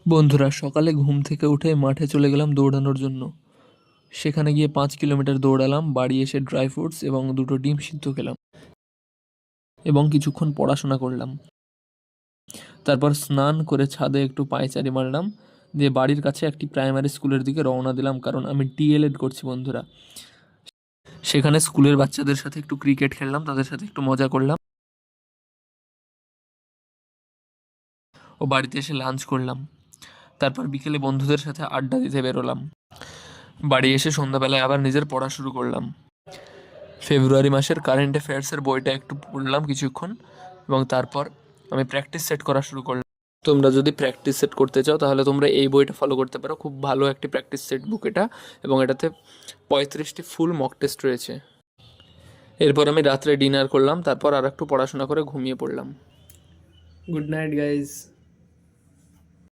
বন্ধুরা, সকালে ঘুম থেকে উঠে মাঠে চলে গেলাম দৌড়ানোর জন্য। সেখানে গিয়ে 5 কিলোমিটার দৌড়ালাম, বাড়ি এসে ড্রাই ফ্রুটস এবং 2টো ডিম সিদ্ধ খেলাম এবং কিছুক্ষণ পড়াশোনা করলাম। তারপর স্নান করে ছাদে একটু পায়চারি মারলাম, দিয়ে বাড়ির কাছে একটি প্রাইমারি স্কুলের দিকে রওনা দিলাম, কারণ আমি ডিএলএড করছি বন্ধুরা। সেখানে স্কুলের বাচ্চাদের সাথে একটু ক্রিকেট খেললাম, তাদের সাথে একটু মজা করলাম ও বাড়িতে এসে লাঞ্চ করলাম। তারপর বিকেলে বন্ধুদের সাথে আড্ডা দিতে বেরোলাম। বাড়ি এসে সন্ধ্যাবেলায় আবার নিজের পড়া শুরু করলাম। ফেব্রুয়ারি মাসের কারেন্ট অ্যাফেয়ার্সের বইটা একটু পড়লাম কিছুক্ষণ, এবং তারপর আমি প্র্যাকটিস সেট করা শুরু করলাম। তোমরা যদি প্র্যাকটিস সেট করতে চাও তাহলে তোমরা এই বইটা ফলো করতে পারো, খুব ভালো একটি প্র্যাকটিস সেট বুক এটা, এবং এটাতে 35টি ফুল মক টেস্ট রয়েছে। এরপর আমি রাত্রে ডিনার করলাম, তারপর আর একটু পড়াশোনা করে ঘুমিয়ে পড়লাম। Good night guys.